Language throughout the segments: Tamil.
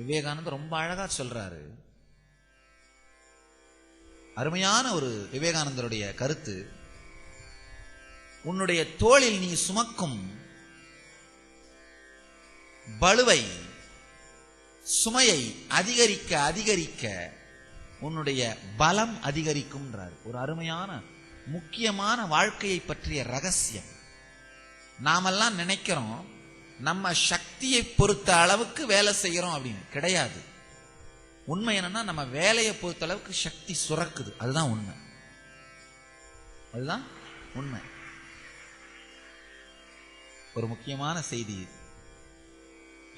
விவேகானந்தர் ரொம்ப அழகா சொல்றாரு. அருமையான ஒரு விவேகானந்தருடைய கருத்து. உன்னுடைய தோளில் நீ சுமக்கும் பளுவை, சுமையை அதிகரிக்க அதிகரிக்க உன்னுடைய பலம் அதிகரிக்கும்ன்றார். ஒரு அருமையான முக்கியமான வாழ்க்கையை பற்றிய ரகசியம். நாமெல்லாம் நினைக்கிறோம் நம்ம சக்தியை பொறுத்த அளவுக்கு வேலை செய்யறோம் அப்படின்னு. கிடையாது. உண்மை என்னன்னா நம்ம வேலையை பொறுத்த அளவுக்கு சக்தி சுரக்குது. அதுதான் உண்மை. அதுதான் உண்மை. ஒரு முக்கியமான செய்தி.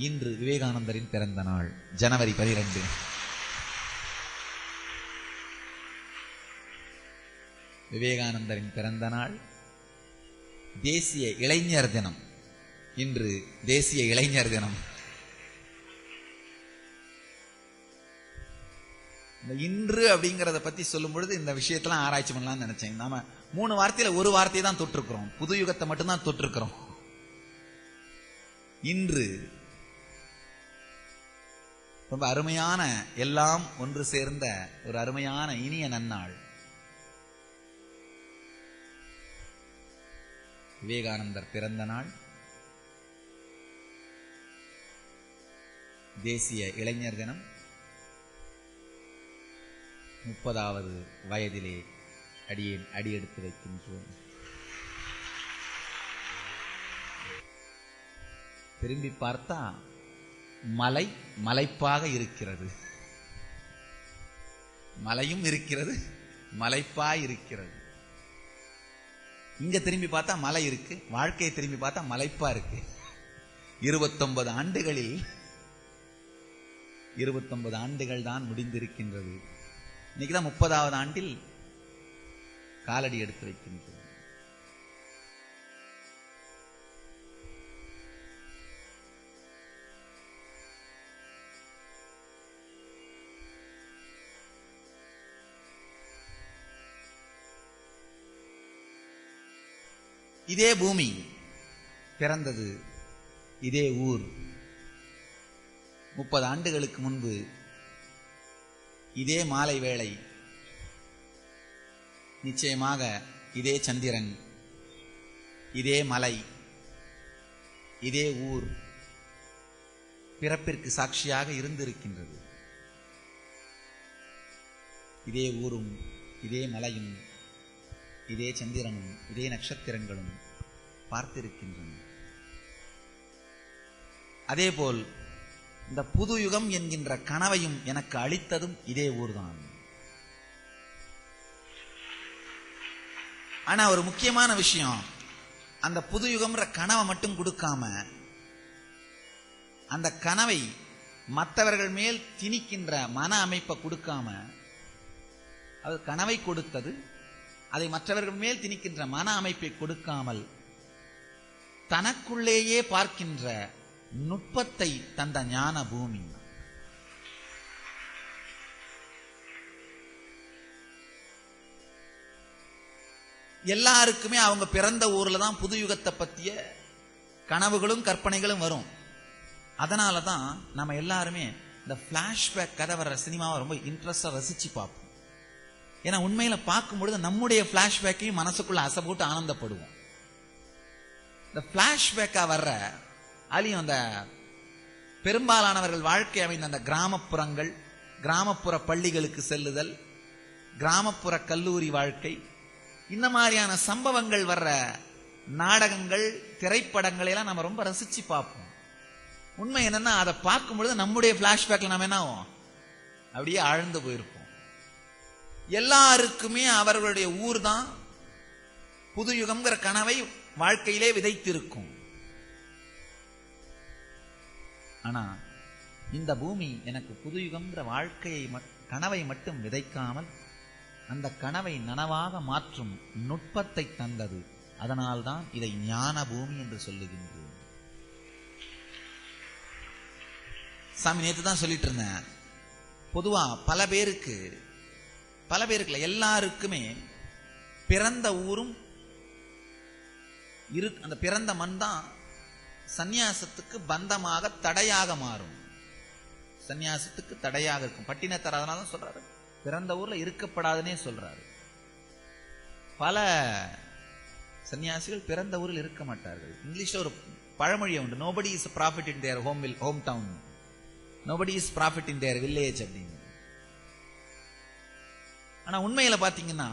இன்று விவேகானந்தரின் பிறந்த நாள், ஜனவரி 12. விவேகானந்தரின் பிறந்த நாள், தேசிய இளைஞர் தினம். இன்று தேசிய இளைஞர் தினம். இன்று அப்படிங்கறத பத்தி சொல்லும் பொழுது இந்த விஷயத்தெல்லாம் ஆராய்ச்சி பண்ணலாம்னு நினைச்சேன். நாம 3 வார்த்தையில ஒரு வார்த்தையை தான் தொட்டிருக்கிறோம். புது யுகத்தை மட்டும்தான் தொட்டிருக்கிறோம். இன்று ரொம்ப அருமையான, எல்லாம் ஒன்று சேர்ந்த ஒரு அருமையான இனிய நன்னாள். விவேகானந்தர் பிறந்த நாள், தேசிய இளைஞர் தினம், 30வது வயதிலே அடியெடுத்து வைக்கின்றோம். திரும்பி பார்த்தா மலை மலைப்பாக இருக்கிறது. மலையும் இருக்கிறது, மலைப்பாய் இருக்கிறது. இங்க திரும்பி பார்த்தா மலை இருக்கு, வாழ்க்கையை திரும்பி பார்த்தா மலைப்பா இருக்கு. 29 ஆண்டுகளில் 29 ஆண்டுகள் தான் முடிந்திருக்கின்றது. இன்னைக்குதான் 30வது ஆண்டில் காலடி எடுத்து வைக்கின்றது. இதே பூமி பிறந்தது, இதே ஊர் 30 ஆண்டுகளுக்கு முன்பு இதே மாலை வேளை, நிச்சயமாக இதே சந்திரன், இதே மலை, இதே ஊர் பிறப்பிற்கு சாட்சியாக இருந்திருக்கின்றது. இதே ஊரும், இதே மலையும், இதே சந்திரனும், இதே நட்சத்திரங்களும் பார்த்திருக்கின்றன. அதேபோல் இந்த புது யுகம் என்கின்ற கனவையும் எனக்கு அளித்ததும் இதே ஊர்தான். ஆனா ஒரு முக்கியமான விஷயம், அந்த புது யுகம்ன்ற கனவை மட்டும் கொடுக்காம, அந்த கனவை மற்றவர்கள் மேல் திணிக்கின்ற மன அமைப்பை கொடுக்காம, அது கனவை கொடுத்தது, அதை மற்றவர்கள் மேல் திணிக்கின்ற மன அமைப்பை கொடுக்காமல் தனக்குள்ளேயே பார்க்கின்ற நுட்பத்தை தந்த ஞான பூமி. எல்லாருக்குமே அவங்க பிறந்த ஊர்ல தான் புது யுகத்தை பத்திய கனவுகளும் கற்பனைகளும் வரும். அதனாலதான் நம்ம எல்லாருமே இந்த பிளாஷ்பேக் கதை வர்ற சினிமாவை ரொம்ப இன்ட்ரெஸ்டா ரசிச்சு பார்ப்போம். ஏன்னா உண்மையில பார்க்கும் பொழுது நம்முடைய பிளாஷ்பேக்கையும் மனசுக்குள்ள அசை போட்டு ஆனந்தப்படுவோம். இந்த பிளாஷ்பேக்கா வர்ற அதுலயும் அந்த பெரும்பாலானவர்கள் வாழ்க்கை அமைந்த அந்த கிராமப்புறங்கள், கிராமப்புற பள்ளிகளுக்கு செல்லுதல், கிராமப்புற கல்லூரி வாழ்க்கை, இந்த மாதிரியான சம்பவங்கள் வர்ற நாடகங்கள், திரைப்படங்களை எல்லாம் நம்ம ரொம்ப ரசிச்சு பார்ப்போம். உண்மை என்னன்னா, அதை பார்க்கும் பொழுது நம்முடைய பிளாஷ்பேக்ல நம்ம என்ன ஆகும், அப்படியே ஆழ்ந்து போயிருப்போம். எல்லாருக்குமே அவர்களுடைய ஊர் தான் புது யுகம்ங்கிற கனவை வாழ்க்கையிலே விதைத்திருக்கும். ஆனா இந்த பூமி எனக்கு புது யுகம்ங்கிற வாழ்க்கையை கனவை மட்டும் விதைக்காமல் அந்த கனவை நனவாக மாற்றும் நுட்பத்தை தந்தது. அதனால்தான் இதை ஞான பூமி என்று சொல்லுகின்றோம். சாமி நேற்று தான் சொல்லிட்டு இருந்தேன். பொதுவா பல பேருக்கு எல்லாருக்குமே பிறந்த ஊரும் அந்த பிறந்த மண் தான் சந்நியாசத்துக்கு பந்தமாக, தடையாக மாறும். சன்னியாசத்துக்கு தடையாக இருக்கும். பட்டினத்தார் அதனால தான் சொல்றாரு, பிறந்த ஊர்ல இருக்கப்படாதுன்னே சொல்றாரு. பல சன்னியாசிகள் பிறந்த ஊரில் இருக்க மாட்டார்கள். இங்கிலீஷ்ல ஒரு பழமொழி உண்டு, nobody is prophet in their hometown, nobody is prophet in their village அப்படின்னு. ஆனா உண்மையில பாத்தீங்கன்னா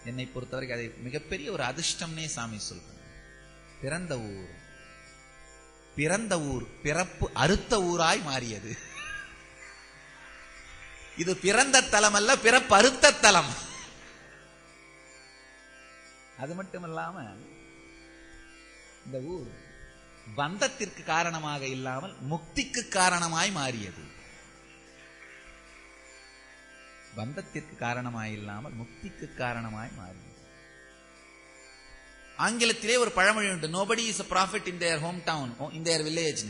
என்னை பொறுத்தவரைக்கும் அதை மிகப்பெரிய ஒரு அதிர்ஷ்டம்னே சாமி சொல்றேன். பிறந்த ஊர் பிறப்பு அறுத்த ஊராய் மாறியது. இது பிறந்த தலம் அல்ல, பிறப்பு அறுத்த தலம். அது மட்டுமல்லாம இந்த ஊர் பந்தத்திற்கு காரணமாக இல்லாமல் முக்திக்கு காரணமாய் மாறியது. பந்தத்திற்கு காரணமாய் இல்லாமல் முக்திக்கு காரணமாய் மாறியது. ஆங்கிலத்திலே ஒரு பழமொழி உண்டு, nobody is a prophet in their hometown, in their village.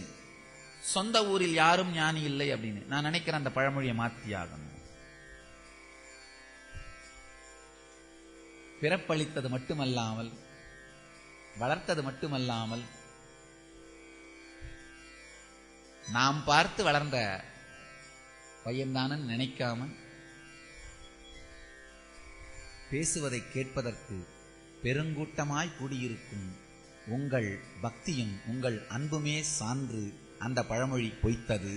சொந்த ஊரில் யாரும் ஞானி இல்லை அப்படின்னு. நான் நினைக்கிறேன் அந்த பழமொழியை மாற்றியாகணும். பிறப்பளித்தது மட்டுமல்லாமல், வளர்த்தது மட்டுமல்லாமல், நாம் பார்த்து வளர்ந்த பையன்தானு நினைக்காம பேசுவதை கேட்பதற்கு பெருங்கூட்டமாய் கூடியிருக்கும் உங்கள் பக்தியும் உங்கள் அன்புமே சான்று அந்த பழமொழி பொய்த்தது.